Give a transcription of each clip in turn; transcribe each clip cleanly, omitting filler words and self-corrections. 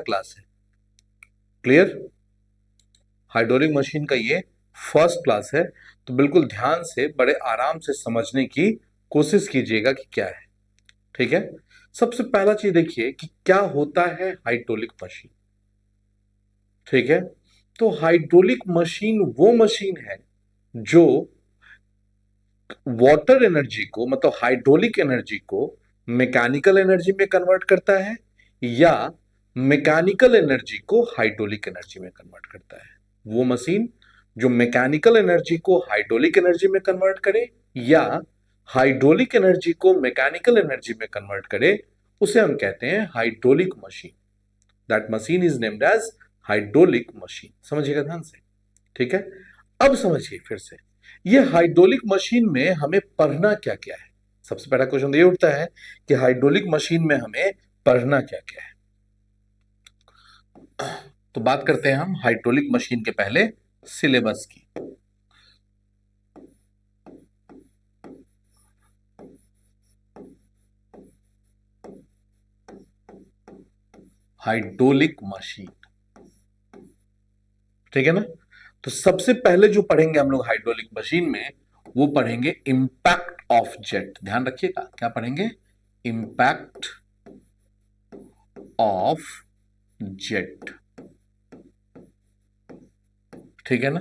Class है। Clear? Hydraulic machine का ये फर्स्ट क्लास है, तो बिल्कुल ध्यान से बड़े आराम से समझने की कोशिश कीजिएगा कि क्या है। ठीक है, सबसे पहला चीज देखिए कि क्या होता है हाइड्रोलिक मशीन। ठीक है, तो हाइड्रोलिक मशीन वो मशीन है जो वाटर एनर्जी को, मतलब हाइड्रोलिक एनर्जी को मैकेनिकल एनर्जी में कन्वर्ट करता है, या मैकेनिकल एनर्जी को हाइड्रोलिक एनर्जी में कन्वर्ट करता है। वो मशीन जो मैकेनिकल एनर्जी को हाइड्रोलिक एनर्जी में कन्वर्ट करे या हाइड्रोलिक एनर्जी को मैकेनिकल एनर्जी में कन्वर्ट करे, उसे हम कहते हैं hydraulic machine. That machine is named as hydraulic machine. समझिएगा ध्यान से। ठीक है, अब समझिए फिर से, ये हाइड्रोलिक मशीन में हमें पढ़ना क्या क्या है। सबसे पहला क्वेश्चन ये उठता है कि हाइड्रोलिक मशीन में हमें पढ़ना क्या क्या है। तो बात करते हैं हम हाइड्रोलिक मशीन के पहले सिलेबस की। हाइड्रोलिक मशीन, ठीक है ना। तो सबसे पहले जो पढ़ेंगे हम लोग हाइड्रोलिक मशीन में, वो पढ़ेंगे इंपैक्ट ऑफ जेट। ध्यान रखिएगा, क्या पढ़ेंगे? Impact of jet. ठीक है ना,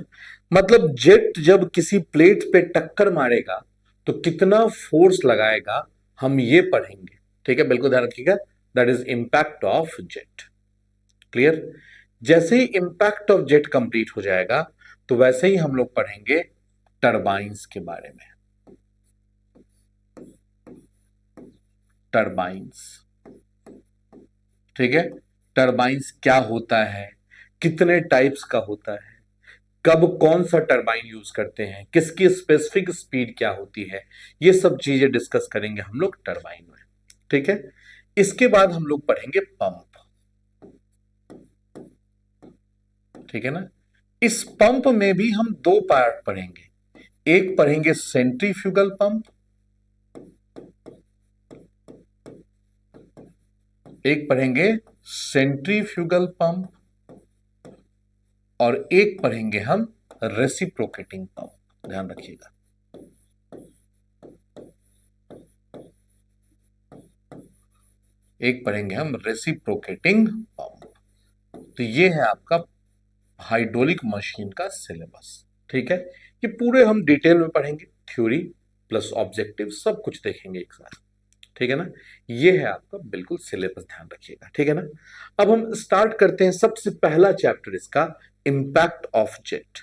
मतलब जेट जब किसी प्लेट पे टक्कर मारेगा तो कितना फोर्स लगाएगा, हम ये पढ़ेंगे। ठीक है, बिल्कुल ध्यान रखिएगा, that is impact of jet. Clear? जैसे ही इंपैक्ट ऑफ जेट कंप्लीट हो जाएगा, तो वैसे ही हम लोग पढ़ेंगे टरबाइंस के बारे में। टरबाइंस, ठीक है, टरबाइंस क्या होता है, कितने टाइप्स का होता है, कब कौन सा टरबाइन यूज करते हैं, किसकी स्पेसिफिक स्पीड क्या होती है, ये सब चीजें डिस्कस करेंगे हम लोग टरबाइन में। ठीक है, इसके बाद हम लोग पढ़ेंगे पंप। ठीक है ना, इस पंप में भी हम दो पार्ट पढ़ेंगे। एक पढ़ेंगे सेंट्रीफ्यूगल पंप, एक पढ़ेंगे सेंट्रीफ्यूगल पंप, और एक पढ़ेंगे हम रेसिप्रोकेटिंग पंप। ध्यान रखिएगा, एक पढ़ेंगे हम रेसिप्रोकेटिंग पंप। तो ये है आपका हाइड्रोलिक मशीन का सिलेबस। ठीक है, ये पूरे हम डिटेल में पढ़ेंगे, थ्योरी प्लस ऑब्जेक्टिव सब कुछ देखेंगे एक साथ। ठीक है ना, ये है आपका बिल्कुल सिलेबस, ध्यान रखिएगा। ठीक है ना, अब हम स्टार्ट करते हैं सबसे पहला चैप्टर इसका, इंपैक्ट ऑफ जेट।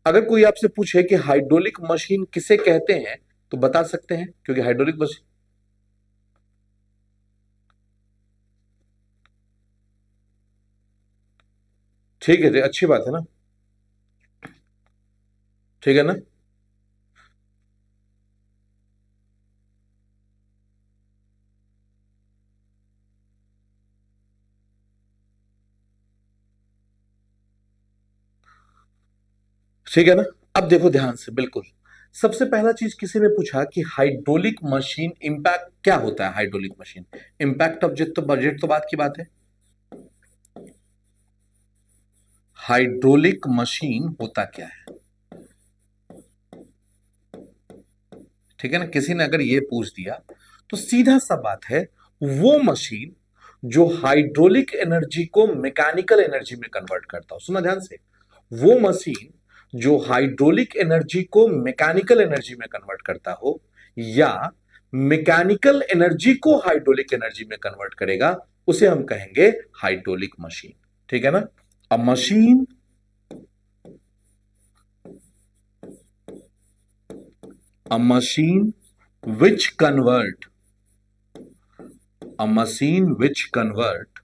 अगर कोई आपसे पूछे कि हाइड्रोलिक मशीन किसे कहते हैं, तो बता सकते हैं, क्योंकि हाइड्रोलिक मशीन, ठीक है, अच्छी बात है ना। ठीक है ना, ठीक है ना। अब देखो ध्यान से, बिल्कुल सबसे पहला चीज किसी ने पूछा कि हाइड्रोलिक मशीन इंपैक्ट क्या होता है। Hydraulic machine impact of jet, तो बजट तो बात की बात है। हाइड्रोलिक मशीन होता क्या है? ठीक है ना, किसी ने अगर ये पूछ दिया तो सीधा सा बात है, वो मशीन जो हाइड्रोलिक एनर्जी को मैकेनिकल एनर्जी में कन्वर्ट करता हो। सुना ध्यान से, वो मशीन जो हाइड्रोलिक एनर्जी को मैकेनिकल एनर्जी में कन्वर्ट करता हो, या मैकेनिकल एनर्जी को हाइड्रोलिक एनर्जी में कन्वर्ट करेगा, उसे हम कहेंगे हाइड्रोलिक मशीन। ठीक है ना, अ machine, a machine which convert, a machine which convert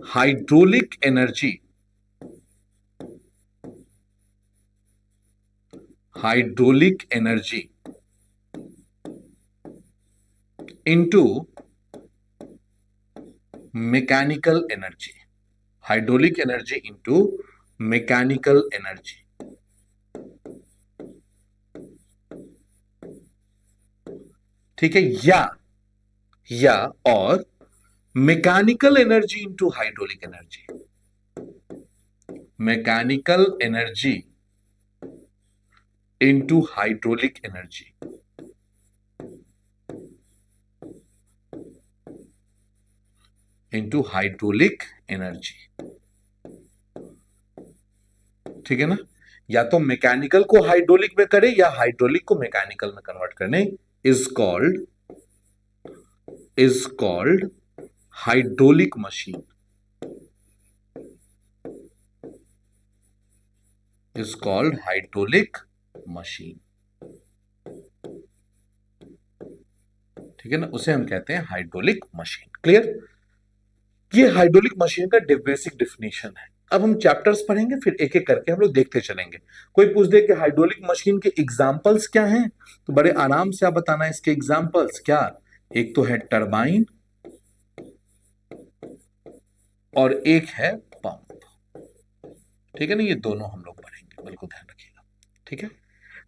hydraulic energy, hydraulic energy into mechanical energy, hydraulic energy into mechanical energy। ठीक है, या और mechanical energy into hydraulic energy, mechanical energy into hydraulic energy, into hydraulic energy, ठीक है ना। या तो mechanical को हाइड्रोलिक में करे या हाइड्रोलिक को मैकेनिकल में कन्वर्ट करने, is called hydraulic machine, is called hydraulic machine, ठीक है ना, उसे हम कहते हैं हाइड्रोलिक मशीन। क्लियर? ये हाइड्रोलिक मशीन का बेसिक डेफिनेशन है। अब हम चैप्टर्स पढ़ेंगे, फिर एक एक करके हम लोग देखते चलेंगे। कोई पूछ दे कि हाइड्रोलिक मशीन के एग्जांपल्स क्या हैं, तो बड़े आराम से आप बताना इसके एग्जांपल्स क्या। एक तो है टरबाइन और एक है पंप, ठीक है ना। ये दोनों हम लोग पढ़ेंगे, बिल्कुल ध्यान रखिएगा, ठीक है।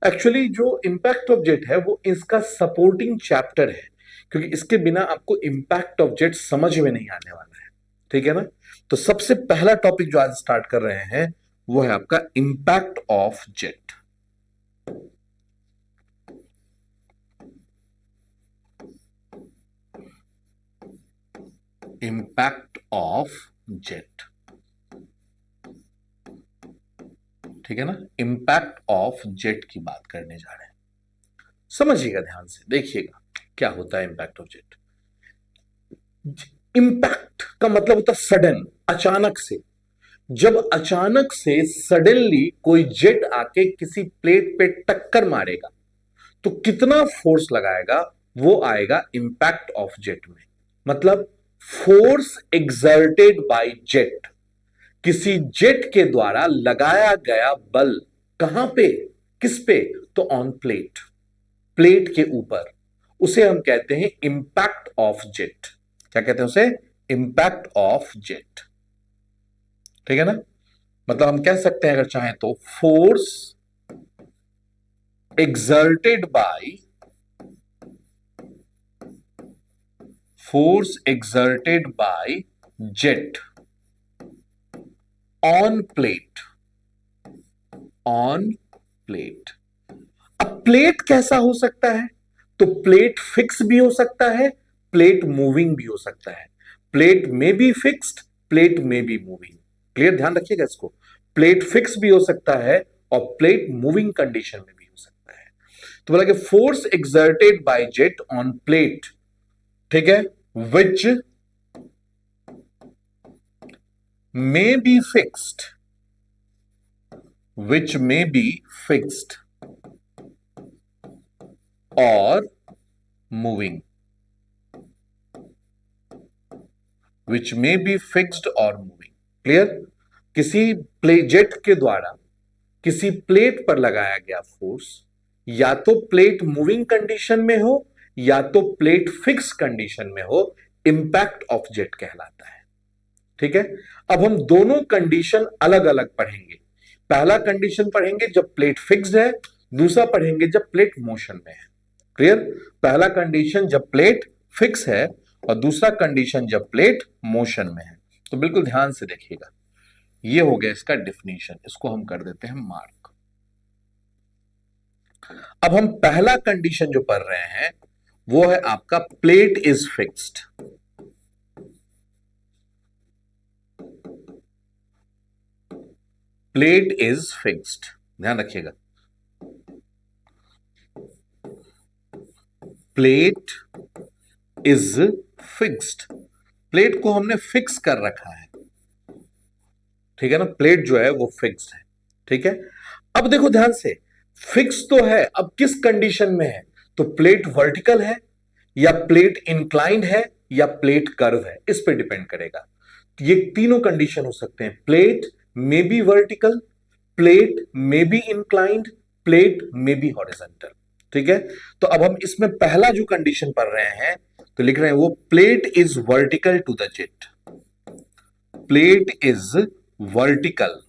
एक्चुअली जो इंपैक्ट ऑफ जेट है वो इसका सपोर्टिंग चैप्टर है, क्योंकि इसके बिना आपको इंपैक्ट ऑफ जेट समझ में नहीं आने वाला है, ठीक है ना। तो सबसे पहला टॉपिक जो आज स्टार्ट कर रहे हैं वो है आपका impact of jet. Impact of jet, ठीक है ना। इंपैक्ट ऑफ जेट की बात करने जा रहे हैं, समझिएगा ध्यान से, देखिएगा क्या होता है इंपैक्ट ऑफ जेट। इंपैक्ट का मतलब होता है सडन, अचानक से। जब अचानक से सडनली कोई जेट आके किसी प्लेट पे टक्कर मारेगा तो कितना फोर्स लगाएगा, वो आएगा इंपैक्ट ऑफ जेट में। मतलब फोर्स एक्सर्टेड बाय जेट, किसी जेट के द्वारा लगाया गया बल, कहां पे, किस पे, तो ऑन प्लेट, प्लेट के ऊपर, उसे हम कहते हैं इंपैक्ट ऑफ जेट। क्या कहते हैं उसे? इंपैक्ट ऑफ जेट, ठीक है ना। मतलब हम कह सकते हैं अगर चाहें तो force exerted by jet on plate, अब प्लेट कैसा हो सकता है? तो प्लेट फिक्स भी हो सकता है, प्लेट मूविंग भी हो सकता है। प्लेट में बी फिक्स्ड, प्लेट में बी मूविंग। क्लियर? ध्यान रखिएगा इसको। प्लेट फिक्स भी हो सकता है और प्लेट मूविंग कंडीशन में भी हो सकता है। तो बोला कि force exerted by jet on plate, ठीक है, विच may be fixed, or moving, clear. किसी जेट के द्वारा किसी प्लेट पर लगाया गया फोर्स या तो प्लेट मूविंग कंडीशन में हो या तो प्लेट फिक्स कंडीशन में हो, इंपैक्ट ऑफ जेट कहलाता है, ठीक है। अब हम दोनों कंडीशन अलग अलग पढ़ेंगे। पहला कंडीशन पढ़ेंगे जब प्लेट फिक्स्ड है, दूसरा पढ़ेंगे जब प्लेट मोशन में है। क्लियर? पहला कंडीशन जब प्लेट फिक्स है और दूसरा कंडीशन जब प्लेट मोशन में है। तो बिल्कुल ध्यान से देखिएगा, ये हो गया इसका डिफिनीशन, इसको हम कर देते हैं मार्क। अब हम पहला कंडीशन जो पढ़ रहे हैं वो है आपका plate is fixed. Plate is fixed, ध्यान रखिएगा। प्लेट इज फिक्स्ड, प्लेट को हमने फिक्स कर रखा है, ठीक है ना। प्लेट जो है वो फिक्स्ड है, ठीक है। अब देखो ध्यान से, फिक्स तो है, अब किस कंडीशन में है? तो प्लेट वर्टिकल है या प्लेट इंक्लाइंड है या प्लेट कर्व है, इस पे डिपेंड करेगा। ये तीनों कंडीशन हो सकते हैं। प्लेट में बी वर्टिकल, प्लेट में बी इंक्लाइंड, प्लेट में बी हॉरिजॉन्टल, ठीक है। तो अब हम इसमें पहला जो कंडीशन पढ़ रहे हैं तो लिख रहे हैं वो plate is vertical to the jet, plate is vertical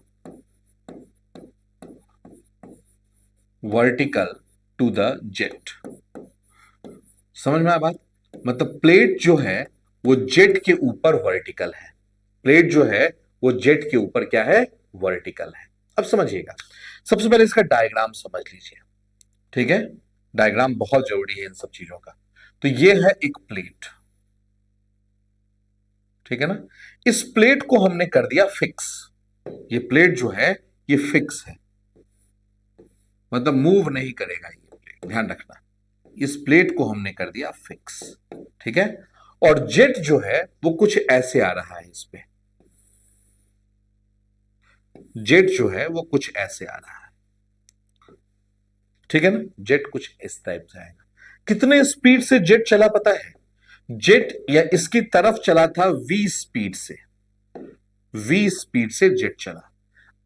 to the jet. समझ में आया बात? मतलब प्लेट जो है वो जेट के ऊपर वर्टिकल है। प्लेट जो है वो जेट के ऊपर क्या है, वर्टिकल है। अब समझिएगा, सबसे पहले इसका डायग्राम समझ लीजिए, ठीक है। डायग्राम बहुत जरूरी है इन सब चीजों का। तो ये है एक प्लेट, ठीक है ना। इस प्लेट को हमने कर दिया फिक्स। ये प्लेट जो है ये फिक्स है, मतलब मूव नहीं करेगा ये प्लेट, ध्यान रखना। इस प्लेट को हमने कर दिया फिक्स, ठीक है। और जेट जो है वो कुछ ऐसे आ रहा है, इस पे जेट जो है वो कुछ ऐसे आ रहा है, ठीक है ना। जेट कुछ इस टाइप से आएगा। कितने स्पीड से जेट चला पता है? जेट या इसकी तरफ चला था v स्पीड से, v स्पीड से जेट चला,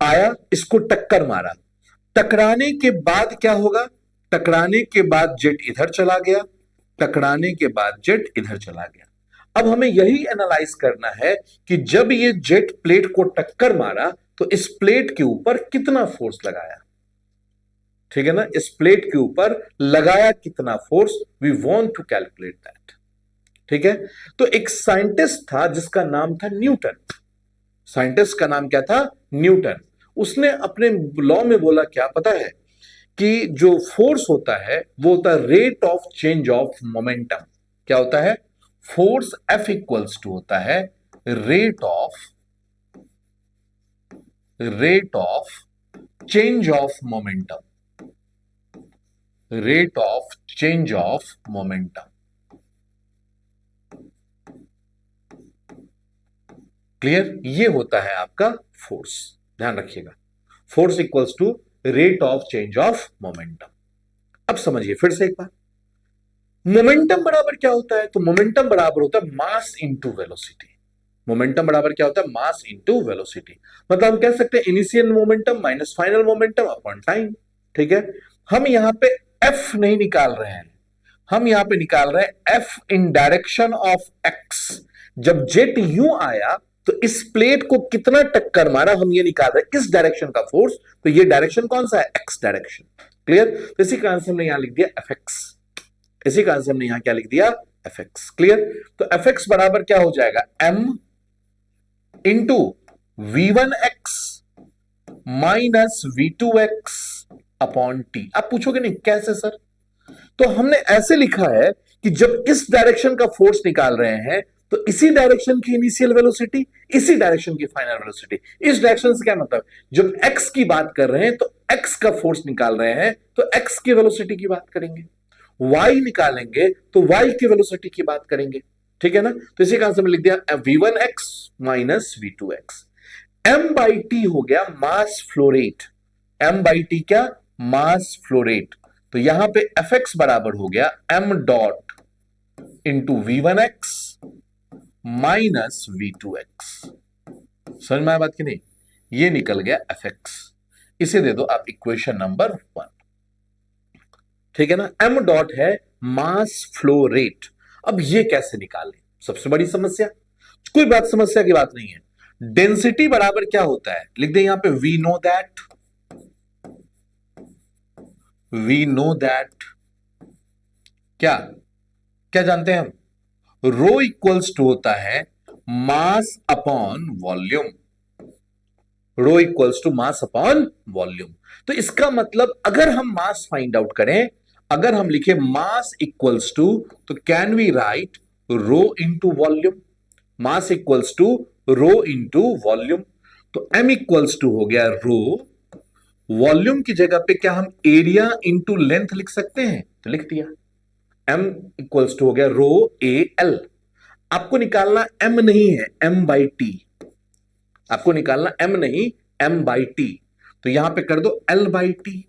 आया, इसको टक्कर मारा। टकराने के बाद क्या होगा? टकराने के बाद जेट इधर चला गया, टकराने के बाद जेट इधर चला गया। अब हमें यही एनालाइज करना है कि जब ये जेट प्लेट को टक्कर मारा तो इस प्लेट के ऊपर कितना फोर्स लगाया, ठीक है ना। इस प्लेट के ऊपर लगाया कितना force, we want to calculate that, ठीक है। तो एक साइंटिस्ट था जिसका नाम था न्यूटन। साइंटिस्ट का नाम क्या था? न्यूटन। उसने अपने लॉ में बोला क्या पता है, कि जो फोर्स होता है वो होता है rate of change of momentum. क्या होता है? फोर्स F इक्वल्स टू होता है rate of change of momentum, rate of change of momentum. Clear? ये होता है आपका फोर्स, ध्यान रखिएगा। Force equals to rate of change of momentum. अब समझिए फिर से एक बार, मोमेंटम बराबर क्या होता है? तो मोमेंटम बराबर होता है मास इंटू वेलोसिटी। मोमेंटम बराबर क्या होता है? Mass into velocity. मतलब हम कह सकते हैं initial momentum minus final momentum upon time, ठीक है। हम यहां पे एफ नहीं निकाल रहे हैं, हम यहां पे निकाल रहे हैं F in direction of x. जब जेट यूं आया तो इस प्लेट को कितना टक्कर मारा, हम ये निकाल रहे हैं इस डायरेक्शन का फोर्स। तो ये डायरेक्शन कौन सा है? X direction. क्लियर? तो इसी का आंसर हमने यहां लिख दिया एफ एक्स। इसी का आंसर हमने यहां क्या लिख दिया? F X. क्लियर? तो एफ एक्स बराबर क्या हो जाएगा? M into v1x minus v2x upon T. आप पूछोगे नहीं कैसे सर? तो हमने ऐसे लिखा है कि जब इस डायरेक्शन का फोर्स निकाल रहे हैं तो इसी डायरेक्शन की इनिशियल वेलोसिटी, इसी डायरेक्शन की फाइनल वेलोसिटी। इस डायरेक्शन से क्या मतलब, जब x की बात कर रहे हैं तो x का फोर्स निकाल रहे हैं तो x की वेलोसिटी की बात करेंगे, y निकालेंगे तो y की वेलोसिटी की बात करेंगे, ठीक है ना। तो इसी का आंसर में लिख दिया v1x minus v2x। m by T हो गया mass flow rate. m by T क्या? Mass flow rate. तो यहां पे एफ एक्स बराबर हो गया m dot into v1x minus v2x। समझ में आया बात की नहीं? ये निकल गया एफ एक्स। इसे दे दो आप इक्वेशन नंबर 1, ठीक है ना। m डॉट है मास फ्लो रेट। अब ये कैसे निकालें? सबसे बड़ी समस्या। कोई बात समस्या की बात नहीं है। डेंसिटी बराबर क्या होता है? लिख दे यहां पे वी नो दैट क्या क्या जानते हैं हम? रो इक्वल्स टू होता है mass upon volume. Rho equals to mass upon volume. तो इसका मतलब अगर हम मास फाइंड आउट करें, अगर हम लिखे मास इक्वल्स टू, तो can we write rho into volume. Mass equals to rho into volume. तो m इक्वल्स टू हो गया रो, वॉल्यूम की जगह पे क्या हम एरिया इंटू लेंथ लिख सकते हैं? तो लिख दिया। m इक्वल्स टू हो गया रो ए एल। आपको निकालना m नहीं है, m बाई टी। आपको निकालना m नहीं, m बाई टी। तो यहां पे कर दो l by T.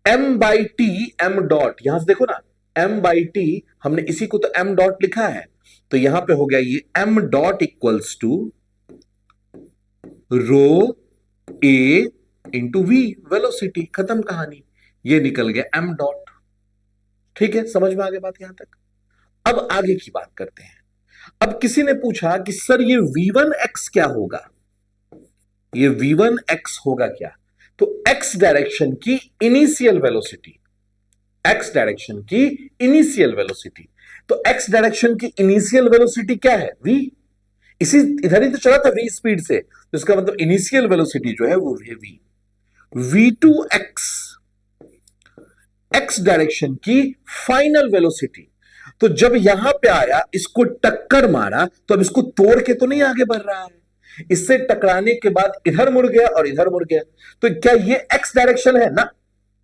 m by T m dot, यहां से देखो ना, m बाई टी हमने इसी को तो m डॉट लिखा है। तो यहां पे हो गया ये m dot equals to rho A into V, velocity. खत्म कहानी। ये निकल गया m डॉट। ठीक है, समझ में आ गया बात यहां तक? अब आगे की बात करते हैं। अब किसी ने पूछा कि सर ये v1x क्या होगा? ये v1x होगा क्या? तो x डायरेक्शन की इनिशियल वेलोसिटी, x डायरेक्शन की इनिशियल वेलोसिटी। तो एक्स डायरेक्शन की इनिशियल वेलोसिटी क्या है? v। इसी इधर ही तो चला था v स्पीड से, तो इसका मतलब इनिशियल वेलोसिटी जो है वो है v। v2x एक्स डायरेक्शन की फाइनल वेलोसिटी। तो जब यहां पे आया, इसको टक्कर मारा, तो अब इसको तोड़ के तो नहीं आगे बढ़ रहा है, इससे टकराने के बाद इधर मुड़ गया और इधर मुड़ गया। तो क्या ये एक्स डायरेक्शन है ना?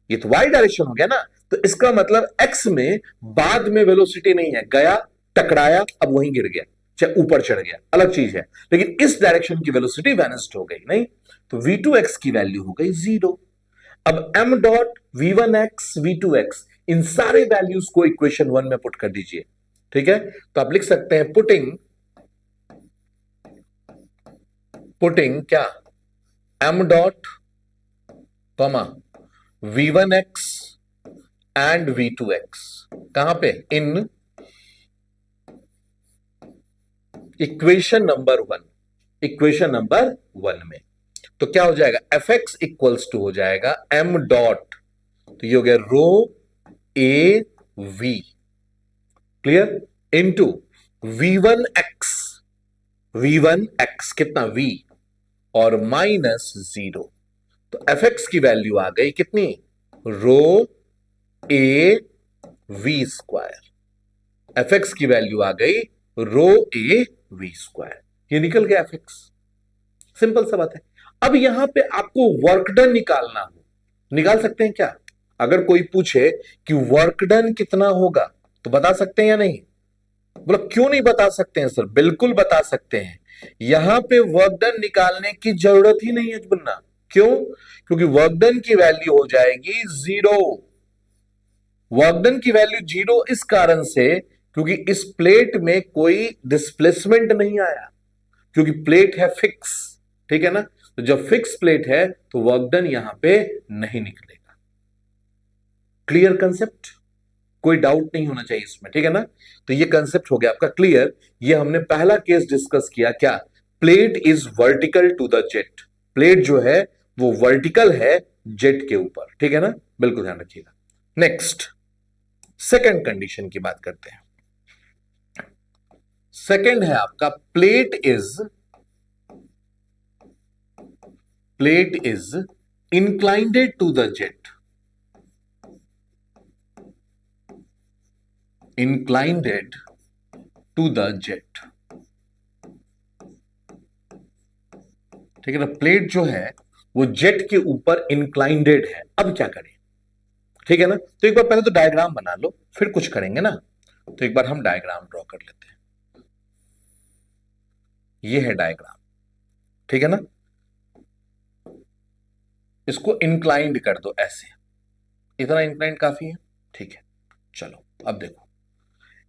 ये तो वाई डायरेक्शन हो गया ना। तो इसका मतलब एक्स में बाद में वेलोसिटी नहीं है, गया टकराया अब वहीं गिर गया, चाहे ऊपर चढ़ गया, अलग चीज है, लेकिन इस डायरेक्शन की वेलोसिटी वैनिस्ड हो गई नहीं। तो v2x की वैल्यू हो गई 0। अब m डॉट v1x v2x इन सारे वैल्यूज को इक्वेशन 1 में पुट कर दीजिए। ठीक है, तो आप लिख सकते हैं पुटिंग क्या, m dot comma v1x and v2x कहां पे, इन इक्वेशन नंबर 1 में। तो क्या हो जाएगा, fx इक्वल्स टू हो जाएगा m डॉट, तो ये हो गया rho A V, clear, into v1x कितना v और माइनस 0। तो fx की वैल्यू आ गई कितनी, रो ए वी स्क्वायर। fx की वैल्यू आ गई रो ए वी स्क्वायर, ये निकल गया fx। सिंपल सा बात है। अब यहां पे आपको वर्क डन निकालना हो, निकाल सकते हैं क्या? अगर कोई पूछे कि वर्क डन कितना होगा तो बता सकते हैं या नहीं? बोला क्यों नहीं बता सकते हैं सर? बिल्कुल बता सकते हैं। यहां पे वर्क डन निकालने की जरूरत ही नहीं है बनना। क्यों? क्योंकि वर्क डन की वैल्यू हो जाएगी 0। वर्क डन की वैल्यू 0 इस कारण से क्योंकि इस प्लेट में कोई डिस्प्लेसमेंट नहीं आया, क्योंकि प्लेट है फिक्स। ठीक है ना, तो जब फिक्स प्लेट है तो वर्क डन यहां पे नहीं निकलेगा। Clear concept? कोई डाउट नहीं होना चाहिए इसमें, ठीक है ना। तो ये कंसेप्ट हो गया आपका क्लियर। ये हमने पहला केस डिस्कस किया, क्या, plate is vertical to the jet. Plate जो है वो वर्टिकल है जेट के ऊपर, ठीक है ना, बिल्कुल ध्यान रखिएगा। नेक्स्ट सेकंड कंडीशन की बात करते हैं। सेकंड है आपका plate is inclined to the jet, inclined to the jet. ठीक है ना, प्लेट जो है वो जेट के ऊपर इंक्लाइंडेड है। अब क्या करें? ठीक है ना, तो एक बार पहले तो डायग्राम बना लो, फिर कुछ करेंगे ना। तो एक बार हम डायग्राम ड्रॉ कर लेते हैं। ये है डायग्राम, ठीक है ना। इसको इंक्लाइंड कर दो ऐसे, इतना इंक्लाइंड काफी है, ठीक है। चलो अब देखो,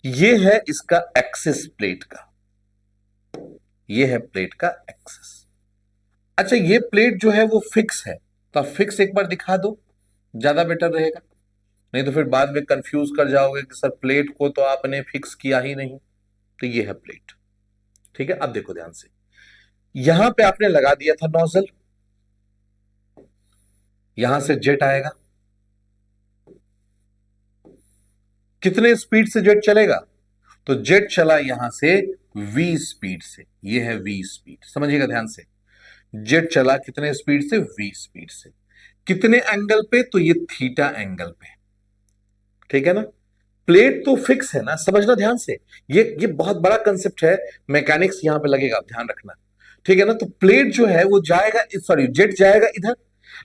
ये है इसका एक्सिस प्लेट का, ये है प्लेट का एक्सिस। अच्छा, ये प्लेट जो है वो फिक्स है, तो आप फिक्स एक बार दिखा दो, ज्यादा बेटर रहेगा। नहीं तो फिर बाद में कंफ्यूज कर जाओगे कि सर प्लेट को तो आपने फिक्स किया ही नहीं। तो ये है प्लेट, ठीक है। अब देखो ध्यान से, यहां पे आपने लगा दिया था नोजल, यहां से जेट आएगा। कितने स्पीड से जेट चलेगा? तो जेट चला यहां से v स्पीड से, ये है v स्पीड, समझिएगा ध्यान से। जेट चला कितने स्पीड से? v स्पीड से। कितने एंगल पे? तो ये थीटा एंगल पे, ठीक है ना। प्लेट तो फिक्स है ना, समझना ध्यान से। ये बहुत बड़ा कंसेप्ट है, मैकेनिक्स यहां पे लगेगा, ध्यान रखना, ठीक है ना। तो प्लेट जो है वो जाएगा, सॉरी जेट जाएगा इधर,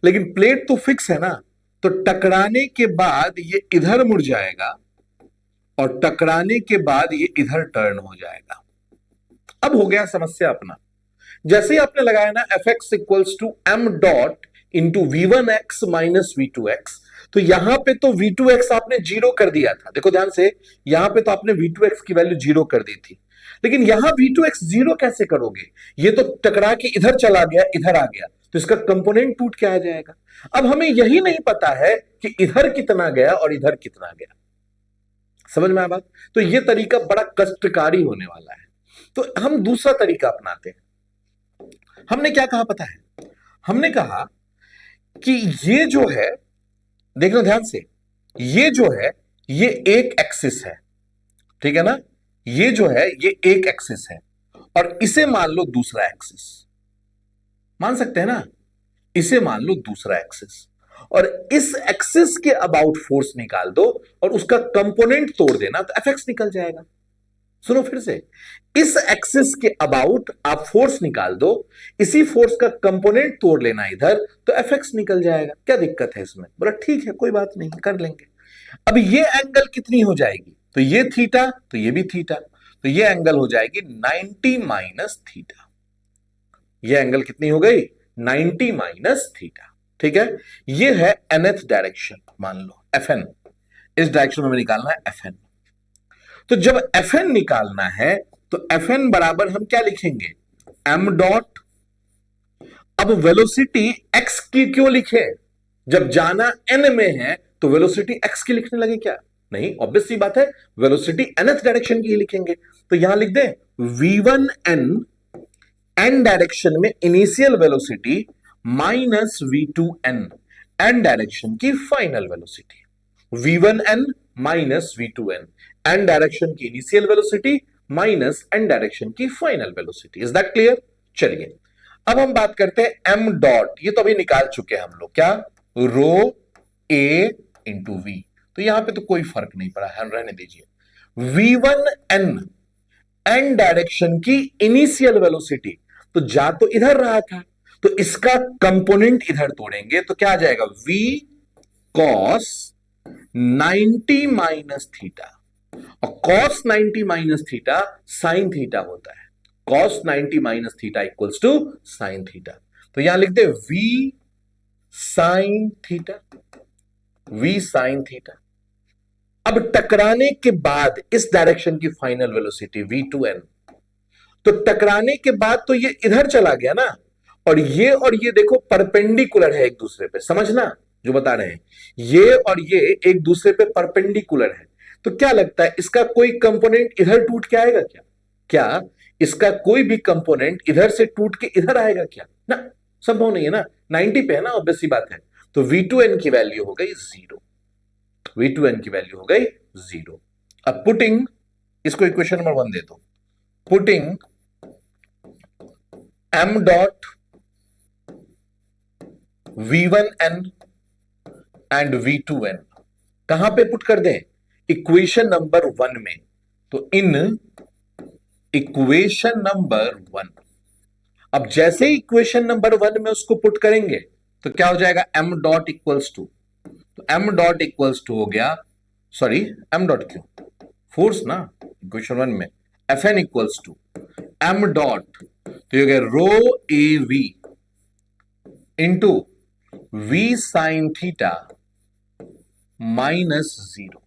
लेकिन प्लेट तो फिक्स है ना, तो टकराने के बाद ये इधर मुड़ जाएगा और टकराने के बाद ये इधर टर्न हो जाएगा। अब हो गया समस्या अपना। जैसे ही आपने लगाया ना fx equals to m dot into v1x minus v2x, तो यहां पे तो v2x आपने 0 कर दिया था। देखो ध्यान से, यहां पे तो आपने v2x की वैल्यू 0 कर दी थी, लेकिन यहां v2x 0 कैसे करोगे? ये तो टकरा के इधर चला गया, इधर आ गया, तो इसका कंपोनेंट टूट के आ जाएगा। अब हमें यही नहीं पता है कि इधर कितना गया और इधर कितना गया। समझ में आया बात? तो ये तरीका बड़ा कष्टकारी होने वाला है, तो हम दूसरा तरीका अपनाते हैं। हमने क्या कहा पता है? हमने कहा कि ये जो है, देखना ध्यान से, ये जो है ये एक एक्सिस है, ठीक है ना। ये जो है ये एक एक्सिस है और इसे मान लो दूसरा एक्सिस, मान सकते हैं ना, इसे मान लो दूसरा एक्सिस, और इस एक्सिस के अबाउट फोर्स निकाल दो और उसका कंपोनेंट तोड़ देना तो एफ एक्स निकल जाएगा। सुनो फिर से, इस एक्सिस के अबाउट आप फोर्स निकाल दो, इसी फोर्स का कंपोनेंट तोड़ लेना इधर, तो एफ एक्स निकल जाएगा। क्या दिक्कत है इसमें? बोला ठीक है कोई बात नहीं, कर लेंगे। अब ये एंगल कितनी हो जाएगी? तो ये थीटा, तो ये भी थीटा, तो ये एंगल हो जाएगी 90 माइनस थीटा। ये एंगल कितनी हो गई? 90 माइनस थीटा। ठीक है, ये है nth डायरेक्शन, मान लो Fn, इस डायरेक्शन में निकालना है Fn। तो जब Fn निकालना है तो Fn बराबर हम क्या लिखेंगे? m dot. अब वेलोसिटी x की क्यों लिखे? जब जाना n में है तो वेलोसिटी x की लिखने लगे क्या? नहीं, ऑब्वियस सी बात है, वेलोसिटी nth डायरेक्शन की ही लिखेंगे। तो यहां लिख दें v1n, n डायरेक्शन में initial velocity, minus v2n, n direction की final velocity. v1n minus v2n, n direction की initial velocity minus n direction की final velocity. Is that clear? चलिए अब हम बात करते हैं m डॉट। ये तो अभी निकाल चुके हैं हम लोग, क्या? रो a इंटू वी। तो यहां पे तो कोई फर्क नहीं पड़ा है, रहने दीजिए। v1n, n डायरेक्शन की इनिशियल वेलोसिटी, तो जा तो इधर रहा था, तो इसका कंपोनेंट इधर तोड़ेंगे तो क्या आ जाएगा? v cos 90 माइनस थीटा, और cos 90 minus theta sine theta होता है। cos 90 minus theta equals to sine theta. तो यहां लिख दे v sine theta, v sine theta. अब टकराने के बाद इस डायरेक्शन की फाइनल वेलोसिटी v2n, तो टकराने के बाद तो ये इधर चला गया ना, और ये देखो परपेंडिकुलर है एक दूसरे पे, समझना जो बता रहे हैं, ये और ये एक दूसरे पे परपेंडिकुलर है। तो क्या लगता है इसका कोई कंपोनेंट इधर टूट के आएगा क्या? क्या इसका कोई भी कंपोनेंट इधर से टूट के इधर आएगा क्या? ना, संभव नहीं है ना, 90 पे है ना, ऑब्वियस सी बात है। तो v2n की वैल्यू हो गई 0, v2n की वैल्यू हो गई 0। अब पुटिंग, इसको इक्वेशन नंबर 1 दे दो, putting m dot v1n and v2n कहां पे पुट कर दें? इक्वेशन नंबर 1 में। तो इन इक्वेशन नंबर 1, अब जैसे इक्वेशन नंबर 1 में उसको पुट करेंगे तो क्या हो जाएगा? m डॉट इक्वल्स टू, तो m डॉट इक्वल्स टू हो गया, सॉरी m डॉट क्यों, फोर्स ना इक्वेशन 1 में, Fn equals to m dot, तो ये हो गया rho A V into v sine theta minus 0।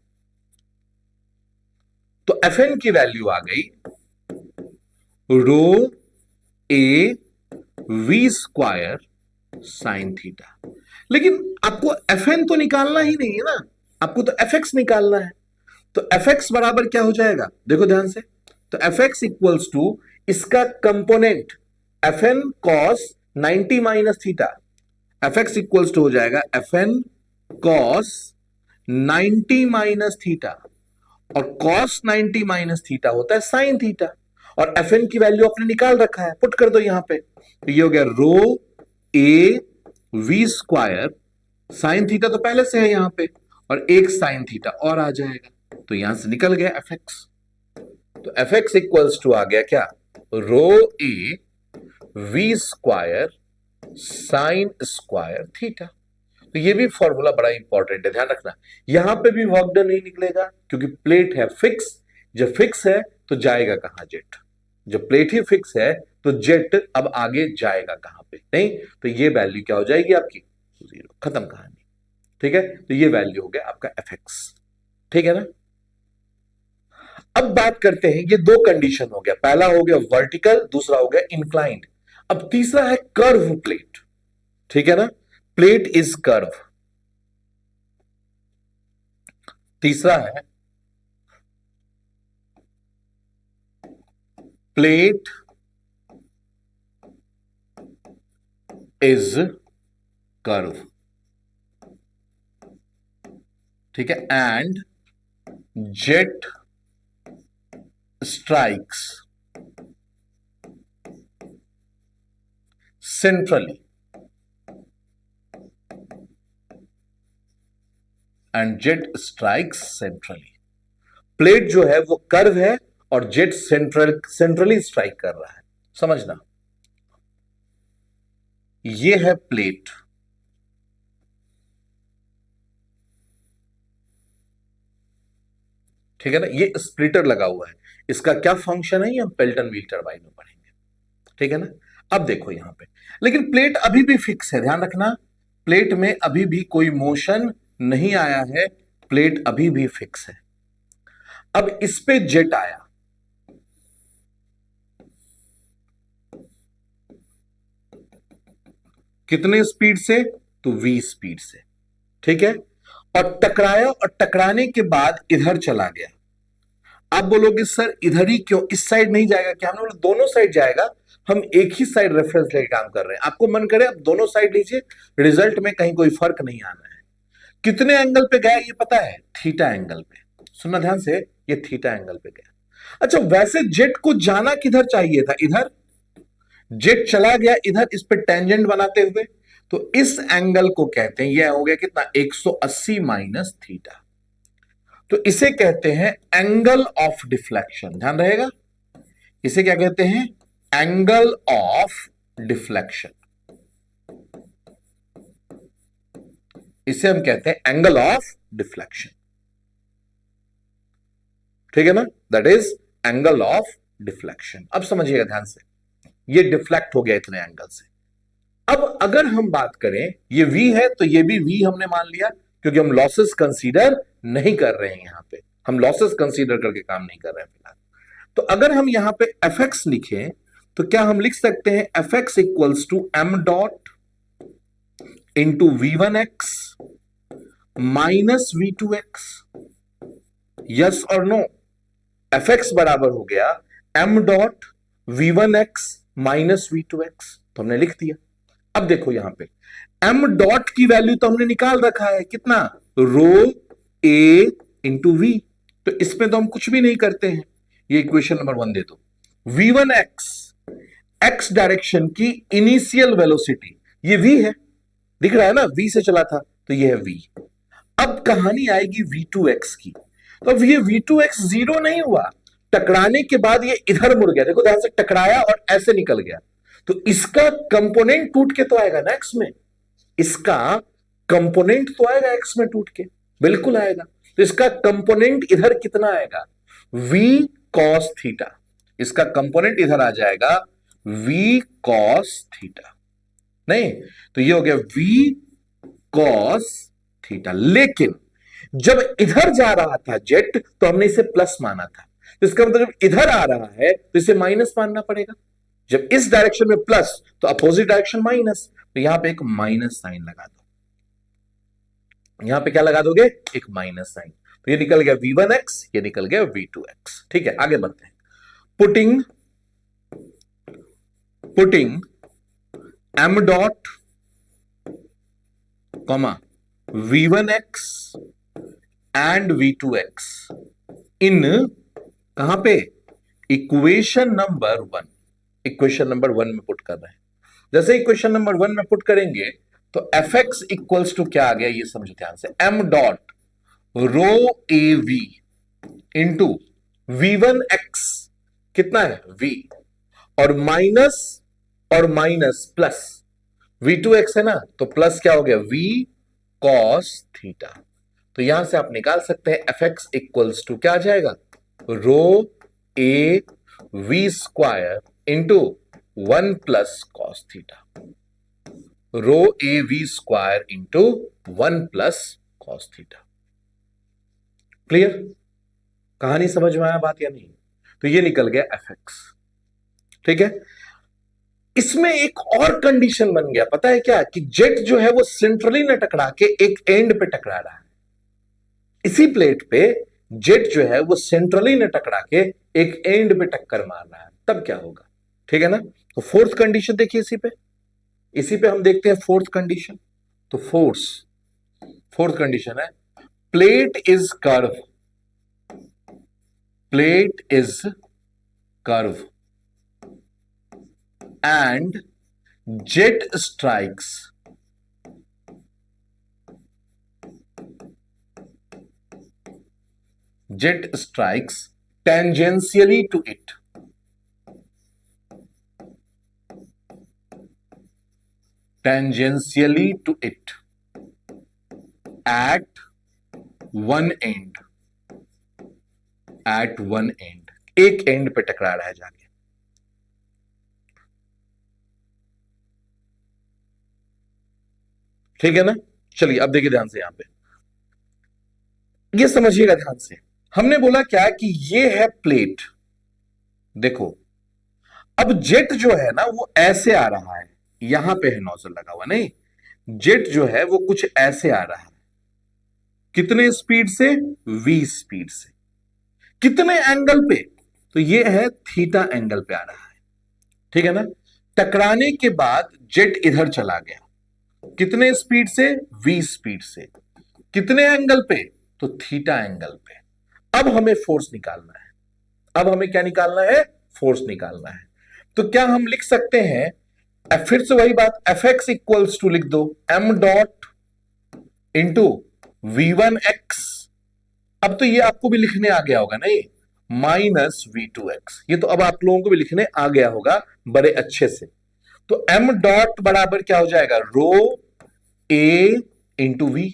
तो Fn की वैल्यू आ गई rho A V square sine theta. लेकिन आपको Fn तो निकालना ही नहीं है ना, आपको तो Fx निकालना है। तो Fx बराबर क्या हो जाएगा? देखो ध्यान से, तो Fx इक्वल्स टू इसका component Fn cos 90 minus theta, Fx equals to हो जाएगा Fn cos 90 माइनस थीटा, और cos 90 माइनस थीटा होता है साइन थीटा, और Fn की वैल्यू आपने निकाल रखा है, पुट कर दो यहां पे। तो ये हो गया rho A V square, sine theta तो पहले से है यहां पे, और एक साइन थीटा और आ जाएगा, तो यहां से निकल गया Fx। तो Fx इक्वल्स टू आ गया क्या? Rho A V square sine square theta. तो ये भी फॉर्मूला बड़ा इंपॉर्टेंट है, ध्यान रखना। यहां पे भी वर्क डन नहीं निकलेगा क्योंकि प्लेट है फिक्स, जब फिक्स है तो जाएगा कहां? जेट। जब प्लेट ही फिक्स है तो जेट अब आगे जाएगा कहां पे? नहीं, तो ये वैल्यू क्या हो जाएगी आपकी? 0, खत्म कहानी। ठीक है, तो ये वैल्यू हो गया आपका Fx। ठीक है ना। अब बात करते हैं, ये दो कंडीशन हो गया, पहला हो गया वर्टिकल, दूसरा हो गया इंक्लाइंड। अब तीसरा है कर्व प्लेट। ठीक है ना, प्लेट इज कर्व। तीसरा है प्लेट इज कर्व। ठीक है, and jet strikes centrally and jet strikes centrally. Plate जो है वो कर्व है और जेट सेंट्रली स्ट्राइक कर रहा है, समझना। ये है प्लेट, ठीक है ना, ये स्प्लिटर लगा हुआ है, इसका क्या फंक्शन है ये हम पेल्टन व्हील टरबाइन में पढ़ेंगे, ठीक है ना। अब देखो यहां पे, लेकिन प्लेट अभी भी फिक्स है, ध्यान रखना, प्लेट में अभी भी कोई मोशन नहीं आया है, प्लेट अभी भी फिक्स है। अब इस पे जेट आया, कितने स्पीड से, तो v स्पीड से, ठीक है, और टकराया, और टकराने के बाद इधर चला गया। आप बोलोगे सर इधर ही क्यों, इस साइड नहीं जाएगा क्या, हमने बोला दोनों साइड जाएगा, हम एक ही साइड रेफरेंस लेके काम कर रहे हैं, आपको मन करे आप दोनों साइड लीजिए, रिजल्ट में कहीं कोई फर्क नहीं आना है। कितने एंगल पे गया ये पता है, थीटा एंगल पे, सुनना ध्यान से, ये थीटा एंगल पे गया। अच्छा वैसे जेट को जाना किधर चाहिए था, इधर, जेट चला गया इधर, इस पे टेंजेंट बनाते हुए, तो इस एंगल को कहते हैं, यह हो गया कितना, 180 माइनस थीटा, तो इसे कहते हैं एंगल ऑफ डिफ्लेक्शन, ध्यान रहेगा, इसे क्या कहते हैं, एंगल ऑफ डिफ्लेक्शन, इसे हम कहते हैं एंगल ऑफ डिफ्लेक्शन, ठीक है ना, that is angle of deflection. अब समझिएगा ध्यान से, ये डिफ्लेक्ट हो गया इतने एंगल से। अब अगर हम बात करें, ये v है तो ये भी v हमने मान लिया, क्योंकि हम लॉसेस कंसीडर नहीं कर रहे हैं, यहां पे हम लॉसेस कंसीडर करके काम नहीं कर रहे हैं फिलहाल। तो अगर हम यहां पे fx लिखें तो क्या हम लिख सकते हैं, fx equals to m dot into v1x minus v2x, yes और नो, fx बराबर हो गया m dot v1x minus v2x, तो हमने लिख दिया। अब देखो यहां पे m डॉट की वैल्यू तो हमने निकाल रखा है, कितना, रो a इंटू v, तो इसमें तो हम कुछ भी नहीं करते हैं, ये इक्वेशन नंबर 1 दे दो। v1x x डायरेक्शन की इनिशियल वेलोसिटी, ये v है, दिख रहा है ना, v से चला था तो ये है v। अब कहानी आएगी v2x की, तो अब ये v2x जीरो नहीं हुआ, टकराने के बाद ये इधर मुड़ गया, देखो ध्यान से, टकराया और ऐसे निकल गया, तो इसका कंपोनेंट टूट के तो आएगा ना एक्स में, इसका कंपोनेंट तो आएगा एक्स में टूट के, बिल्कुल आएगा, तो इसका कंपोनेंट इधर कितना आएगा, v cos थीटा, इसका कंपोनेंट इधर आ जाएगा v cos थीटा, नहीं तो ये हो गया v cos थीटा। लेकिन जब इधर जा रहा था जेट तो हमने इसे प्लस माना था, तो इसका मतलब जब इधर आ रहा है तो इसे माइनस मानना पड़ेगा, जब इस डायरेक्शन में प्लस तो अपोजिट डायरेक्शन माइनस, तो यहां पे एक माइनस साइन लगा दो, यहां पे क्या लगा दोगे, एक माइनस साइन, तो ये निकल गया v1x, ये निकल गया v2x, ठीक है, आगे बढ़ते हैं। Putting m dot comma v1x and v2x इन, कहां पे, इक्वेशन नंबर 1, इक्वेशन नंबर 1 में पुट कर रहे हैं। जैसे इक्वेशन नंबर 1 में पुट करेंगे तो fx इक्वल्स टू क्या आ गया, ये समझो ध्यान से, m dot rho A V into v1x, कितना है v, और माइनस प्लस v2x है ना, तो प्लस क्या हो गया, v cos थीटा, तो यहां से आप निकाल सकते हैं fx इक्वल्स टू क्या आ जाएगा, rho A V square into 1 plus cos theta, rho A V square into 1 plus cos theta. Clear, कहानी समझ में आया बात या नहीं, तो ये निकल गया fx, ठीक है। इसमें एक और कंडीशन बन गया, पता है क्या, कि जेट जो है वो सेंट्रली न टकरा के एक एंड पे टकरा रहा है, इसी प्लेट पे जेट जो है वो सेंट्रली न टकरा के एक एंड पे टक्कर मार रहा है, तब क्या होगा, ठीक है ना। तो फोर्थ कंडीशन देखिए, इसी पे हम देखते हैं फोर्थ कंडीशन, तो फोर्थ कंडीशन है, plate is curve, plate is curve and jet strikes tangentially to it. At one end. एक एंड पे टकरा रहा है जाके। ठीक है ना? चलिए अब देखिए ध्यान से, यहां पे ये समझिएगा ध्यान से। हमने बोला क्या कि ये है प्लेट, देखो अब जेट जो है ना वो ऐसे आ रहा है, यहां पे है नोजल लगा हुआ, नहीं जेट जो है वो कुछ ऐसे आ रहा है। कितने स्पीड से? v स्पीड से। कितने एंगल पे? तो ये है थीटा एंगल पे आ रहा है। ठीक है ना? टकराने के बाद जेट इधर चला गया, कितने स्पीड से? v स्पीड से। कितने एंगल पे? तो थीटा एंगल पे। अब हमें फोर्स निकालना है। अब हमें क्या निकालना है? फोर्स निकालना है। तो क्या हम लिख सकते हैं, फिर से वही बात, एफ एक्स इक्वल्स टू लिख दो m डॉट इंटू v1x। अब तो ये आपको भी लिखने आ गया होगा नहीं, माइनस v2x। ये तो अब आप लोगों को भी लिखने आ गया होगा बड़े अच्छे से। तो m डॉट बराबर क्या हो जाएगा? रो a इंटू वी।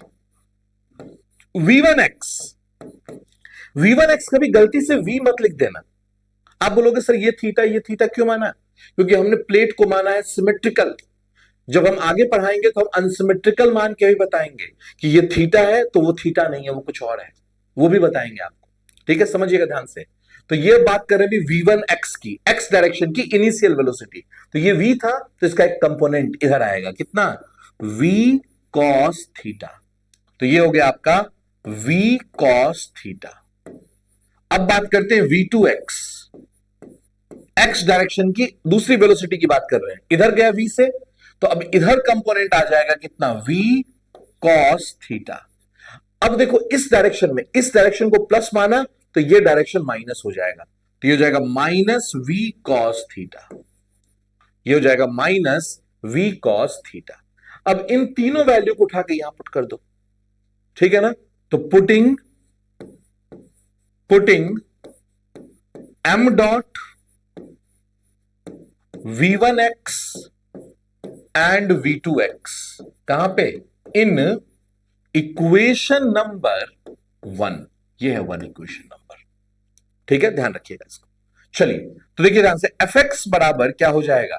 v1x कभी गलती से v मत लिख देना। आप बोलोगे सर ये थीटा क्यों माना? क्योंकि हमने प्लेट को माना है सिमेट्रिकल। जब हम आगे पढ़ाएंगे तो हम अनसिमेट्रिकल मान के भी बताएंगे कि ये थीटा है तो वो थीटा नहीं है, वो कुछ और है, वो भी बताएंगे आपको। ठीक है, समझिएगा ध्यान से। तो ये बात कर रहे हैं v1x की, x डायरेक्शन की इनिशियल वेलोसिटी। तो ये v था, तो इसका एक कंपोनेंट इधर आएगा, कितना? v cos theta. तो ये हो गया आपका v cos थीटा। अब बात करते हैं v2x, x डायरेक्शन की दूसरी वेलोसिटी की बात कर रहे हैं। इधर गया v से, तो अब इधर कंपोनेंट आ जाएगा कितना? v cos theta. अब देखो इस डायरेक्शन में, इस डायरेक्शन को प्लस माना तो ये डायरेक्शन माइनस हो जाएगा, तो ये हो जाएगा माइनस v cos थीटा। ये हो जाएगा माइनस v cos थीटा। अब इन तीनों वैल्यू को उठा के यहां पुट कर दो। ठीक है ना? तो putting m dot v1x and v2x कहां पे? In equation number 1। ये है 1 इक्वेशन नंबर। ठीक है, ध्यान रखिएगा इसको। चलिए तो देखिए ध्यान से, fx बराबर क्या हो जाएगा?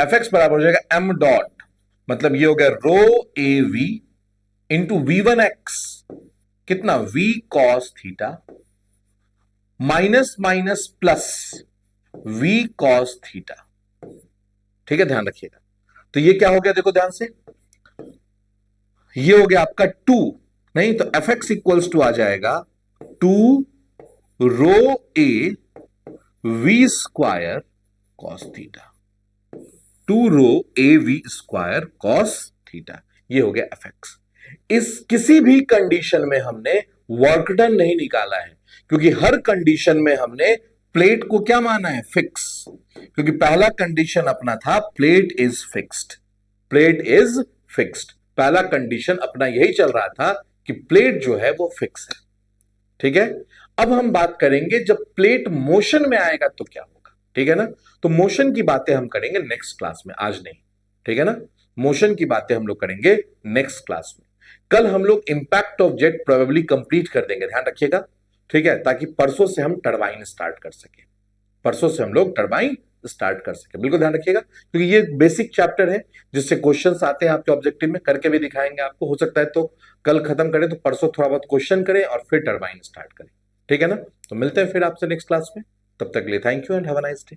fx बराबर हो जाएगा m डॉट, मतलब ये हो गया rho A V into v1x, कितना? v cos theta minus minus plus v cos theta. ठीक है, ध्यान रखिएगा। तो ये क्या हो गया? देखो ध्यान से, ये हो गया आपका 2, नहीं तो एफ एक्स इक्वल्स टू आ जाएगा 2 rho A V square cos theta. 2 rho A V square cos theta. ये हो गया एफ एक्स। इस किसी भी कंडीशन में हमने वर्क डन नहीं निकाला है, क्योंकि हर कंडीशन में हमने प्लेट को क्या माना है? फिक्स। क्योंकि पहला कंडीशन अपना था प्लेट इज फिक्स्ड। पहला कंडीशन अपना यही चल रहा था कि प्लेट जो है वो फिक्स है। ठीक है, अब हम बात करेंगे जब प्लेट मोशन में आएगा तो क्या होगा। ठीक है ना? तो मोशन की बातें हम करेंगे नेक्स्ट क्लास में, आज नहीं। ठीक है ना? मोशन की बातें हम लोग करेंगे नेक्स्ट क्लास में। कल हम लोग impact of jet probably complete कर देंगे, ध्यान रखिएगा। ठीक है, ताकि परसों से हम टरबाइन स्टार्ट कर सके। बिल्कुल ध्यान रखिएगा, क्योंकि ये बेसिक चैप्टर है जिससे क्वेश्चंस आते हैं आपके ऑब्जेक्टिव में। करके भी दिखाएंगे आपको, हो सकता है तो कल खत्म करें तो परसों थोड़ा बहुत क्वेश्चन करें और फिर टरबाइन स्टार्ट करें। ठीक है ना? तो मिलते हैं फिर आपसे नेक्स्ट क्लास में। तब तक के लिए thank you and have a nice day.